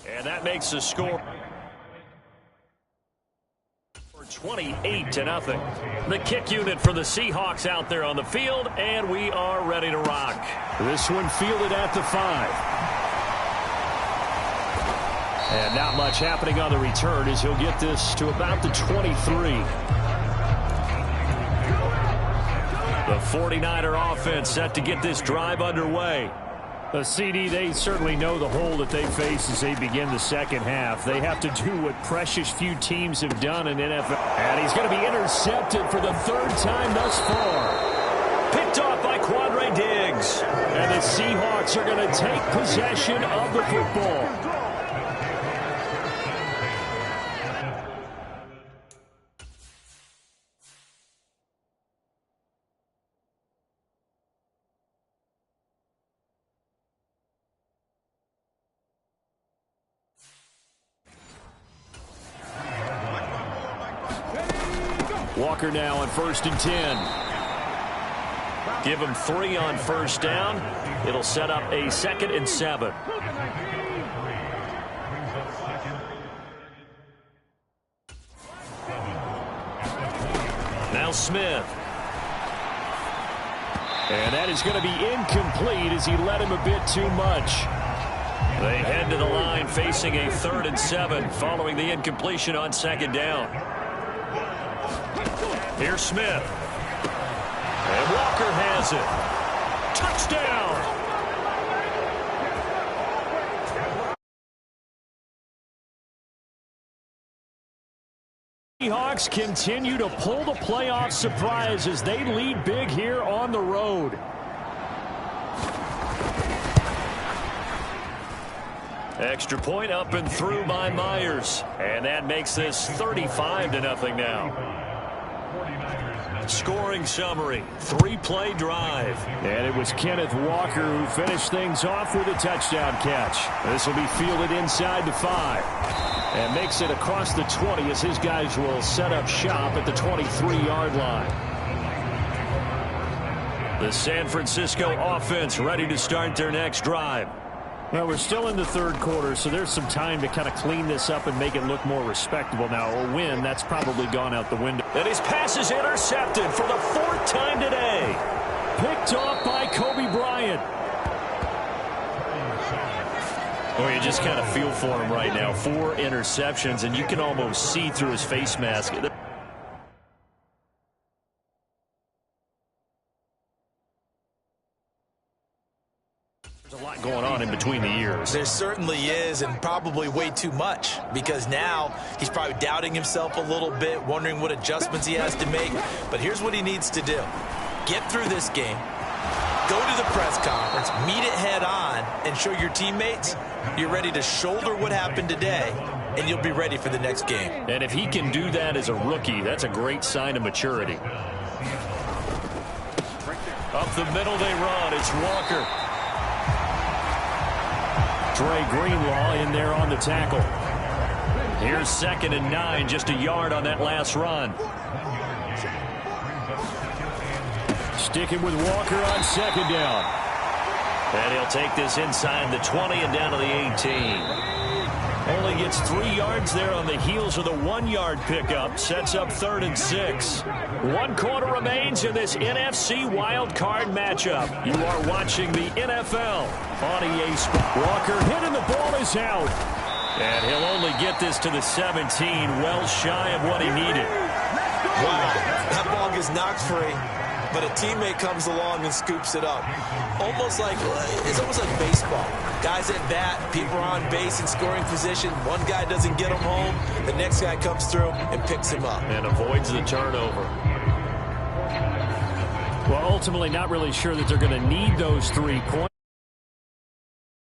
And that makes the score 28-0. The kick unit for the Seahawks out there on the field, and we are ready to rock. This one fielded at the 5. And not much happening on the return as he'll get this to about the 23. The 49er offense set to get this drive underway. A CD, they certainly know the hole that they face as they begin the second half. They have to do what precious few teams have done in NFL. And he's going to be intercepted for the 3rd time thus far. Picked off by Quandre Diggs. And the Seahawks are going to take possession of the football. Walker now on 1st and 10. Give him 3 on 1st down. It'll set up a 2nd and 7. Now Smith. And that is going to be incomplete as he led him a bit too much. They head to the line facing a 3rd and 7 following the incompletion on 2nd down. Here's Smith. And Walker has it. Touchdown! Seahawks continue to pull the playoff surprise as they lead big here on the road. Extra point up and through by Myers. And that makes this 35-0 now. Scoring summary, 3-play drive. And it was Kenneth Walker who finished things off with a touchdown catch. This will be fielded inside the 5. And makes it across the 20 as his guys will set up shop at the 23-yard line. The San Francisco offense ready to start their next drive. Well, we're still in the third quarter, so there's some time to kind of clean this up and make it look more respectable. Now, a win, that's probably gone out the window. And his pass is intercepted for the 4th time today. Picked off by Kobe Bryant. Well, you just kind of feel for him right now. 4 interceptions, and you can almost see through his face mask. There's a lot going on in between the years.
There certainly is, and probably way too much, because now he's probably doubting himself a little bit, wondering what adjustments he has to make. But here's what he needs to do. Get through this game, go to the press conference, meet it head on, and show your teammates you're ready to shoulder what happened today, and you'll be ready for the next game.
And if he can do that as a rookie, that's a great sign of maturity. Up the middle they run. It's Walker. Dre Greenlaw in there on the tackle. Here's 2nd and 9, just a yard on that last run. Sticking with Walker on 2nd down. And he'll take this inside the 20 and down to the 18. Only gets 3 yards there on the heels of the 1-yard pickup. Sets up 3rd and 6. 1 quarter remains in this NFC wild card matchup. You are watching the NFL on EA Sports. Walker hitting the ball is out. And he'll only get this to the 17, well shy of what he needed.
Wow, that ball gets knocked free, but a teammate comes along and scoops it up. It's almost like baseball. Guys at bat, people are on base in scoring position. One guy doesn't get him home. The next guy comes through and picks him up.
And avoids the turnover. Well, ultimately not really sure that they're going to need those 3 points.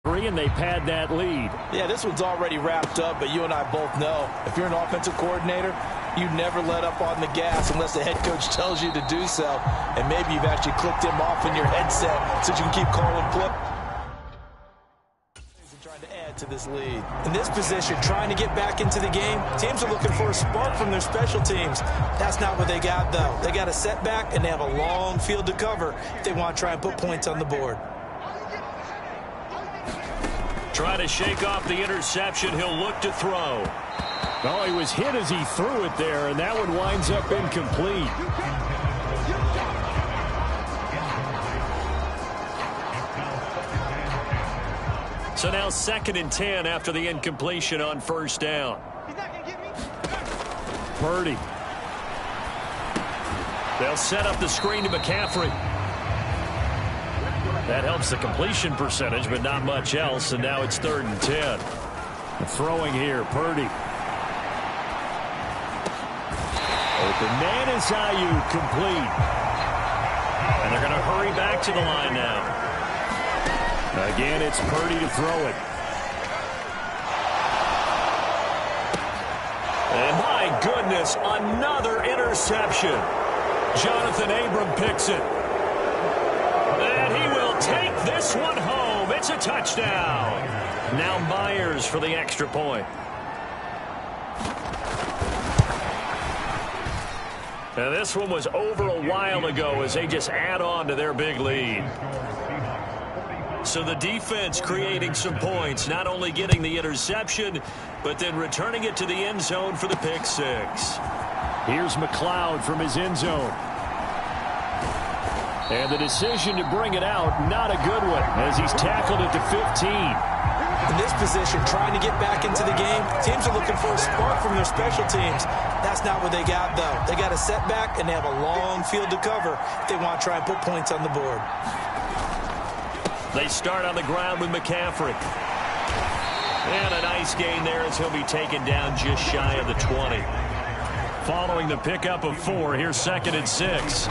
And they pad that lead.
Yeah, this one's already wrapped up, but you and I both know if you're an offensive coordinator, you never let up on the gas unless the head coach tells you to do so. And maybe you've actually clicked him off in your headset so you can keep calling play. Trying to add to this lead. In this position, trying to get back into the game, teams are looking for a spark from their special teams. That's not what they got, though. They got a setback, and they have a long field to cover if they want to try and put points on the board.
Try to shake off the interception. He'll look to throw. Oh, he was hit as he threw it there, and that one winds up incomplete. So now 2nd and 10 after the incompletion on 1st down. Purdy. They'll set up the screen to McCaffrey. That helps the completion percentage, but not much else, and now it's 3rd and 10. Throwing here, Purdy. Open man is Ayuk, complete. And they're going to hurry back to the line now. Again, it's Purdy to throw it. And my goodness, another interception. Jonathan Abram picks it. And he will take this one home. It's a touchdown. Now Myers for the extra point. Now this one was over a while ago as they just add on to their big lead. So the defense creating some points, not only getting the interception, but then returning it to the end zone for the pick six. Here's McLeod from his end zone. And the decision to bring it out, not a good one, as he's tackled at the 15.
In this position, trying to get back into the game, teams are looking for a spark from their special teams. That's not what they got, though. They got a setback, and they have a long field to cover if they want to try and put points on the board.
They start on the ground with McCaffrey. And a nice gain there as he'll be taken down just shy of the 20. Following the pickup of 4, here's 2nd and 6.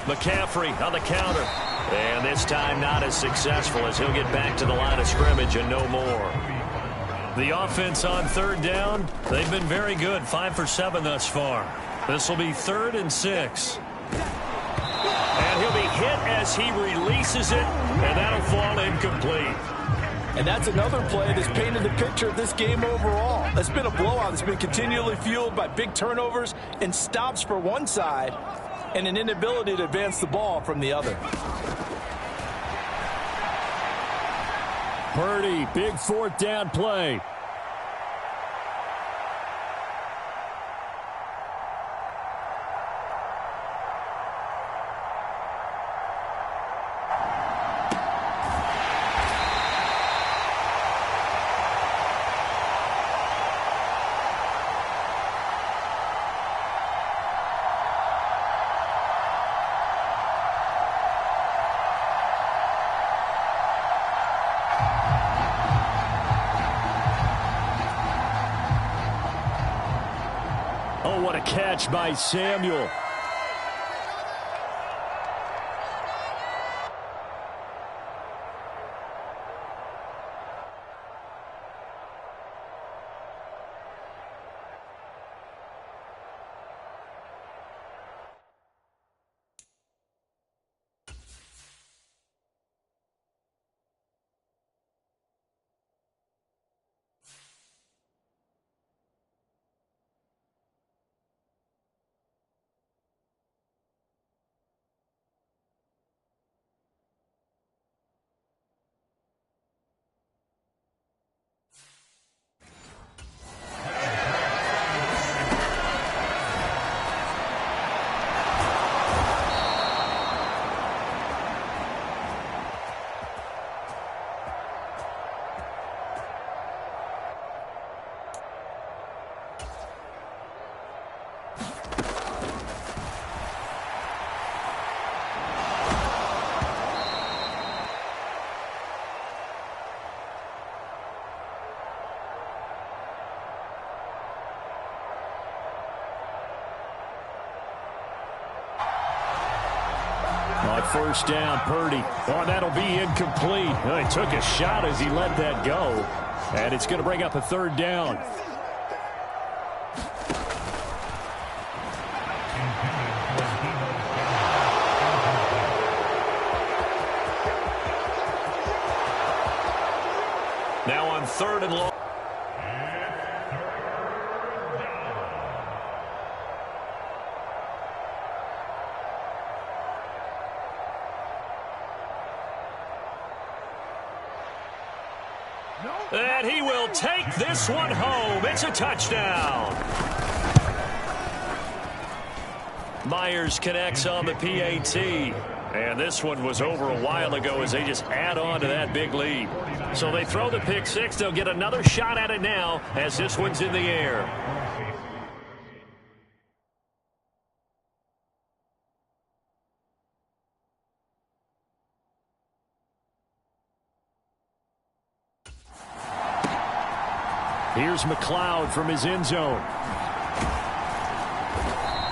McCaffrey on the counter. And this time not as successful as he'll get back to the line of scrimmage and no more. The offense on 3rd down, they've been very good, 5 for 7 thus far. This will be 3rd and 6. And he'll be hit as he releases it, and that'll fall incomplete.
And that's another play that's painted the picture of this game overall. It's been a blowout that's been continually fueled by big turnovers and stops for one side and an inability to advance the ball from the other.
Purdy, big 4th down play. Oh, what a catch by Samuel. On 1st down, Purdy. Oh, that'll be incomplete. Well, he took a shot as he let that go. And it's going to bring up a 3rd down. Now on 3rd and long. And he will take this one home. It's a touchdown. Myers connects on the PAT. And this one was over a while ago as they just add on to that big lead. So they throw the pick 6. They'll get another shot at it now as this one's in the air. Here's McLeod from his end zone.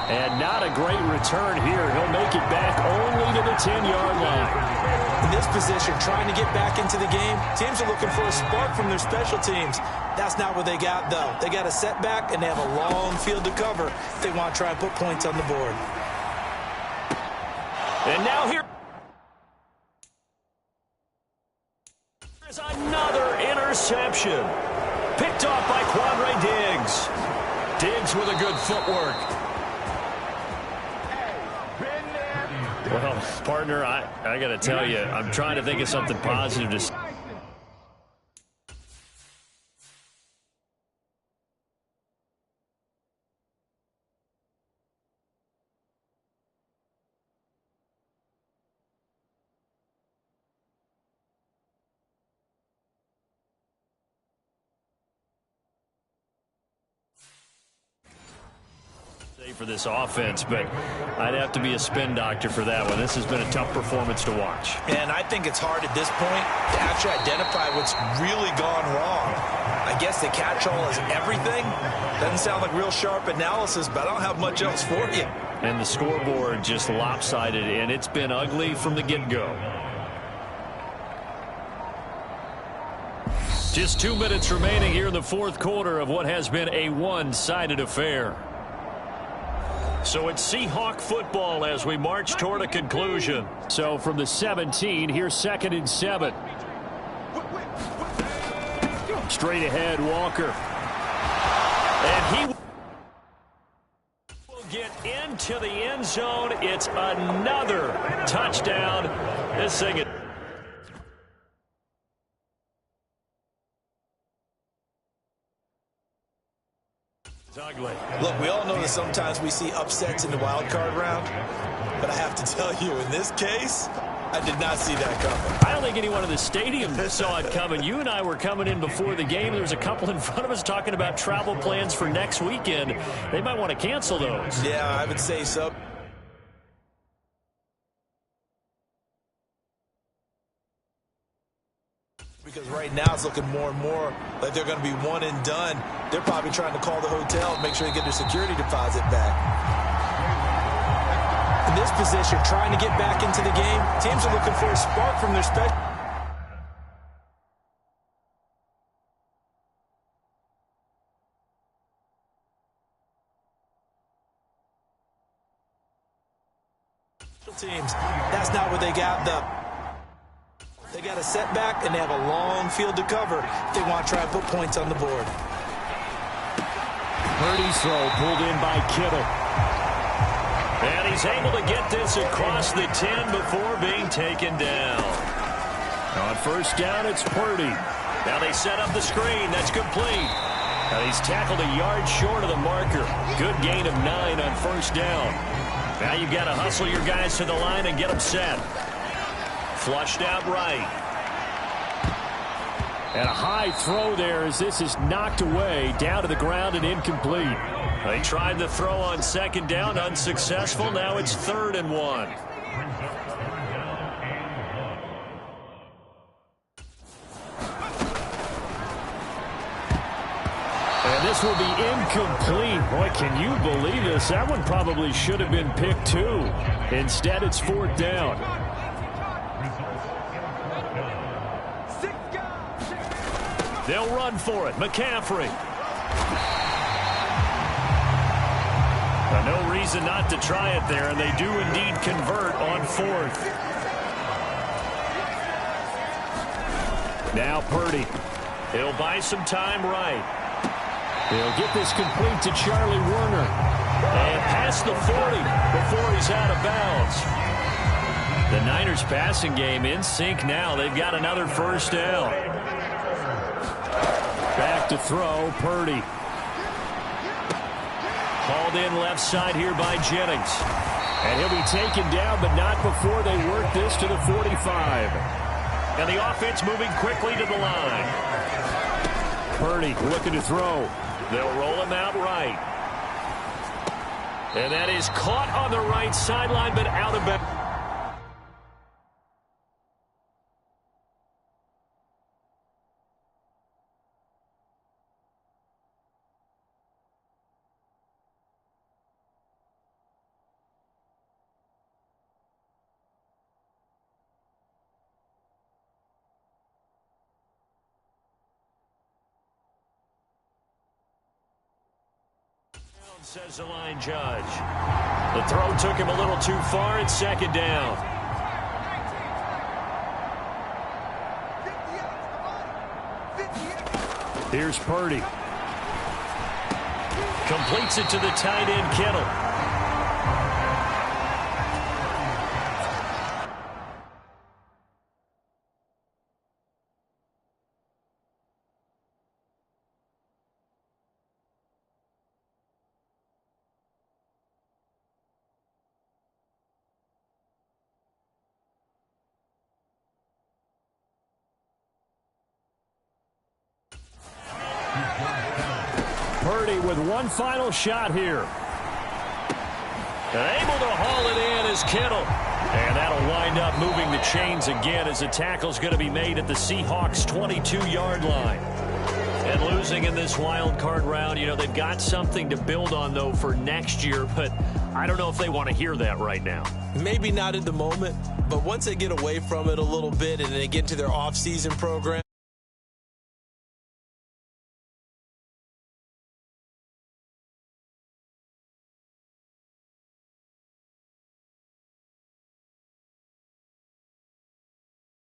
And not a great return here. He'll make it back only to the 10-yard line.
In this position, trying to get back into the game, teams are looking for a spark from their special teams. That's not what they got, though. They got a setback, and they have a long field to cover if they want to try and put points on the board.
And now here is another interception. Picked off by Quandre Diggs. Diggs with a good footwork. Well, partner, I got to tell you, I'm trying to think of something positive to say. For this offense, but I'd have to be a spin doctor for that one. This has been a tough performance to watch.
And I think it's hard at this point to actually identify what's really gone wrong. I guess the catch-all is everything. Doesn't sound like real sharp analysis, but I don't have much else for you.
And the scoreboard just lopsided, and it's been ugly from the get-go. Just 2 minutes remaining here in the fourth quarter of what has been a one-sided affair. So it's Seahawk football as we march toward a conclusion. So from the 17, here's 2nd and 7. Straight ahead, Walker. And he will get into the end zone. It's another touchdown. This thing is... ugly.
Look, we all know that sometimes we see upsets in the wild card round, but I have to tell you, in this case, I did not see that coming.
I don't think anyone in the stadium saw it coming. You and I were coming in before the game. There was a couple in front of us talking about travel plans for next weekend. They might want to cancel those.
Yeah, I would say so. Because right now it's looking more and more like they're going to be one and done. They're probably trying to call the hotel and make sure they get their security deposit back.
In this position, trying to get back into the game, teams are looking for a spark from their special teams. That's not what they got, though. They got a setback, and they have a long field to cover if they want to try and put points on the board.
Purdy's throw pulled in by Kittle. And he's able to get this across the 10 before being taken down. On first down, it's Purdy. Now they set up the screen. That's complete. Now he's tackled a yard short of the marker. Good gain of 9 on first down. Now you've got to hustle your guys to the line and get them set. Flushed out right. And a high throw there as this is knocked away, down to the ground and incomplete. They tried the throw on second down, unsuccessful. Now it's 3rd and 1. And this will be incomplete. Boy, can you believe this? That one probably should have been picked too. Instead, it's 4th down. They'll run for it. McCaffrey. No reason not to try it there, and they do indeed convert on 4th. Now Purdy. He'll buy some time right. He'll get this complete to Charlie Warner. And past the 40 before he's out of bounds. The Niners passing game in sync now. They've got another first down. Back to throw, Purdy. Hauled in left side here by Jennings. And he'll be taken down, but not before they work this to the 45. And the offense moving quickly to the line. Purdy looking to throw. They'll roll him out right. And that is caught on the right sideline, but out of bounds. Says the line judge. The throw took him a little too far. It's 2nd down. Here's Purdy. Completes it to the tight end, Kittle. Purdy with one final shot here. And able to haul it in is Kittle. And that'll wind up moving the chains again as the tackle's going to be made at the Seahawks' 22-yard line. And losing in this wild card round, you know, they've got something to build on, though, for next year. But I don't know if they want to hear that right now.
Maybe not in the moment, but once they get away from it a little bit and they get into their off-season program,